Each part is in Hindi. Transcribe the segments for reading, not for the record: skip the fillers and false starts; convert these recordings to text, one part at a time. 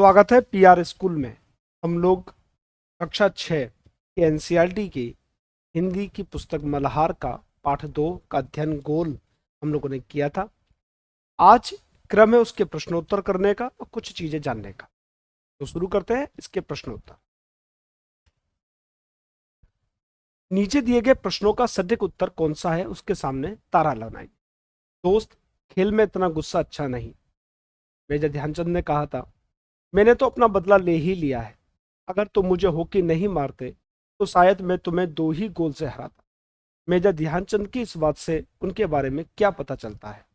स्वागत है पीआर स्कूल में। हम लोग कक्षा 6 के एनसीईआरटी की हिंदी की पुस्तक मल्हार का पाठ 2 का अध्ययन गोल हम लोगों ने किया था। आज क्रम है उसके प्रश्नोत्तर करने का और कुछ चीजें जानने का। तो शुरू करते हैं इसके प्रश्नोत्तर। नीचे दिए गए प्रश्नों का सटीक उत्तर कौन सा है उसके सामने तारा लगाएं। दोस्त, खेल में इतना गुस्सा अच्छा नहीं। मेजर ध्यानचंद ने कहा था, मैंने तो अपना बदला ले ही लिया है। अगर तुम मुझे हॉकी नहीं मारते तो शायद मैं तुम्हें 2 ही गोल से हराता। मेजर ध्यानचंद की इस बात से उनके बारे में क्या पता चलता है?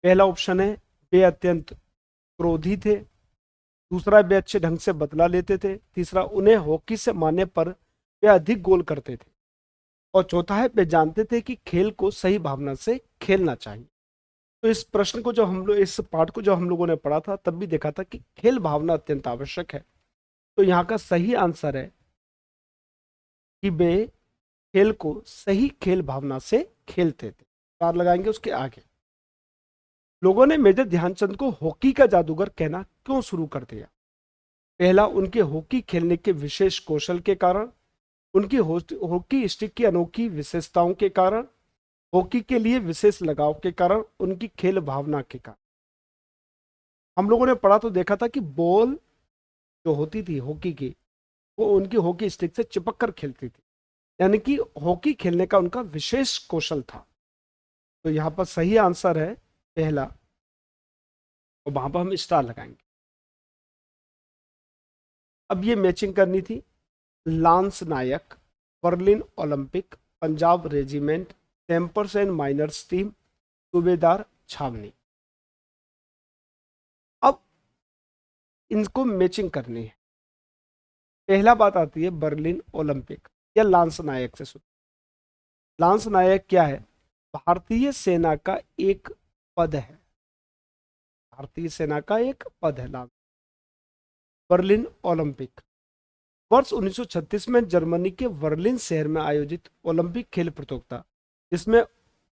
पहला ऑप्शन है, वे अत्यंत क्रोधी थे। दूसरा, वे अच्छे ढंग से बदला लेते थे। तीसरा, उन्हें हॉकी से मारने पर वे अधिक गोल करते थे। और चौथा है, वे जानते थे कि खेल को सही भावना से खेलना चाहिए। तो इस प्रश्न को जो हम लोग इस पाठ को जो हम लोगों ने पढ़ा था तब भी देखा था कि खेल भावना अत्यंत आवश्यक है। तो यहाँ का सही आंसर है कि वे खेल को सही खेल भावना से खेलते थे। तार लगाएंगे उसके आगे। लोगों ने मेजर ध्यानचंद को हॉकी का जादूगर कहना क्यों शुरू कर दिया? पहला, उनके हॉकी खेलने के विशेष कौशल के कारण। उनकी हॉकी स्टिक की अनोखी विशेषताओं के कारण। हॉकी के लिए विशेष लगाव के कारण। उनकी खेल भावना के कारण। हम लोगों ने पढ़ा तो देखा था कि बॉल जो होती थी हॉकी की, वो उनकी हॉकी स्टिक से चिपक कर खेलती थी। यानी कि हॉकी खेलने का उनका विशेष कौशल था। तो यहाँ पर सही आंसर है पहला, और वहां पर हम स्टार लगाएंगे। अब ये मैचिंग करनी थी। Lance Naik, Berlin Olympic, Punjab regiment, tempers and miners team, सूबेदार छावनी। अब इनको मैचिंग करनी है। पहला बात आती है बर्लिन ओलंपिक या लांस नायक से सुन। लांस नायक क्या है? भारतीय सेना का एक पद है। भारतीय सेना का एक पद है लांस। बर्लिन ओलंपिक वर्ष 1936 में जर्मनी के बर्लिन शहर में आयोजित ओलंपिक खेल प्रतियोगिता, जिसमें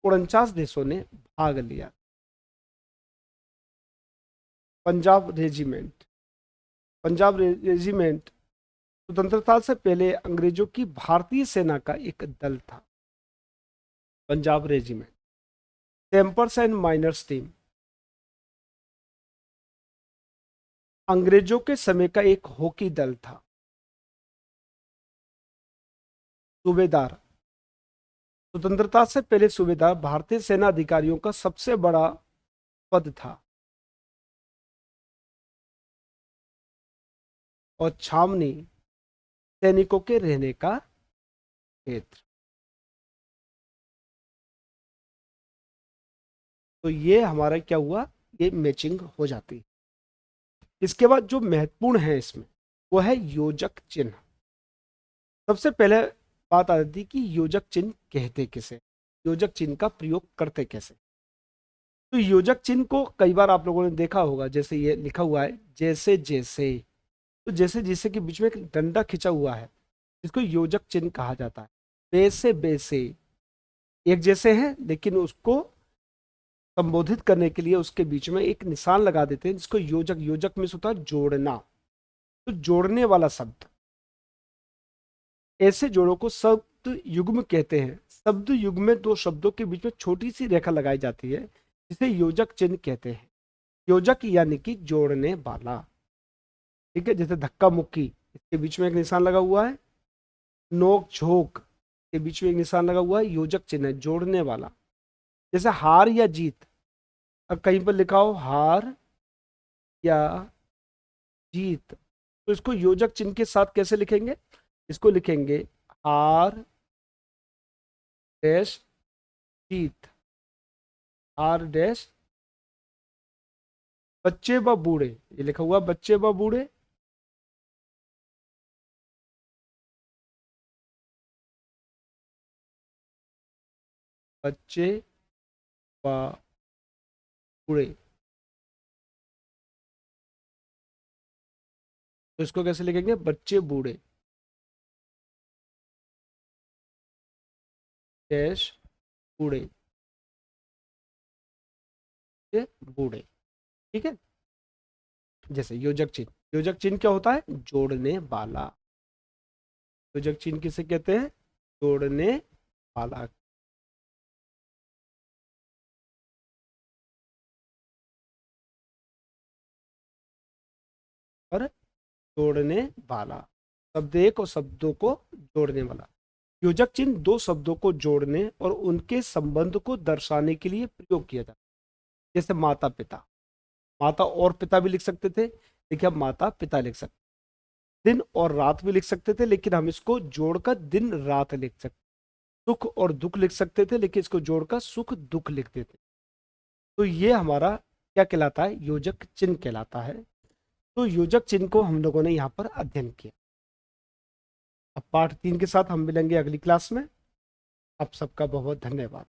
49 देशों ने भाग लिया। पंजाब रेजिमेंट। पंजाब रेजिमेंट स्वतंत्रता से पहले अंग्रेजों की भारतीय सेना का एक दल था। Punjab regiment. Tempers and miners team अंग्रेजों के समय का एक हॉकी दल था। सूबेदार। स्वतंत्रता से पहले सूबेदार भारतीय सेना अधिकारियों का सबसे बड़ा पद था। और छावनी सैनिकों के रहने का क्षेत्र। तो ये हमारा क्या हुआ? ये मैचिंग हो जाती है। इसके बाद जो महत्वपूर्ण है इसमें वो है योजक चिन्ह। सबसे पहले बात आती है कि योजक चिन्ह कहते किसे, योजक चिन्ह का प्रयोग करते कैसे। तो योजक चिन्ह को कई बार आप लोगों ने देखा होगा, जैसे ये लिखा हुआ है जैसे जैसे। तो जैसे जैसे के बीच में एक डंडा खिंचा हुआ है, इसको योजक चिन्ह कहा जाता है। वैसे वैसे एक जैसे हैं लेकिन उसको संबोधित करने के लिए उसके बीच में एक निशान लगा देते हैं, जिसको योजक, योजक में होता है जोड़ना। तो जोड़ने वाला शब्द, ऐसे जोड़ों को शब्द युग्म कहते हैं। शब्द युग्म में दो शब्दों के बीच में छोटी सी रेखा लगाई जाती है, जिसे योजक चिन्ह कहते हैं। योजक यानी कि जोड़ने वाला। ठीक है, जैसे धक्का मुक्की, इसके बीच में एक निशान लगा हुआ है। नोक झोंक के बीच में एक निशान लगा हुआ है, योजक चिन्ह है, जोड़ने वाला। जैसे हार या जीत, अब कहीं पर लिखा हो हार या जीत, तो इसको योजक चिन्ह के साथ कैसे लिखेंगे? इसको लिखेंगे हार डैश जीत। हार डैश बच्चे व बूढ़े, ये लिखा हुआ बच्चे व बूढ़े। बच्चे व बूढ़े, तो इसको कैसे लिखेंगे? बच्चे बूढ़े डैश बूढ़े, ये बूढ़े। ठीक है। जैसे योजक चिन्ह, योजक चिन्ह क्या होता है? जोड़ने वाला। योजक चिन्ह किसे कहते हैं? जोड़ने वाला। और जोड़ने वाला, शब्द एक और शब्दों को जोड़ने वाला। योजक चिन्ह दो शब्दों को जोड़ने और उनके संबंध को दर्शाने के लिए प्रयोग किया जाता है। जैसे माता पिता, माता और पिता भी लिख सकते थे, देखिए हम माता पिता लिख सकते, दिन और रात भी लिख सकते थे, लेकिन हम इसको जोड़कर दिन रात लिख सकते। सुख और दुख लिख सकते थे, लेकिन इसको जोड़कर सुख दुख लिख देते। तो ये हमारा क्या कहलाता है? योजक चिन्ह कहलाता है। तो योजक चिन्ह को हम लोगों ने यहाँ पर अध्ययन किया। अब पाठ 3 के साथ हम मिलेंगे अगली क्लास में। आप सबका बहुत बहुत धन्यवाद।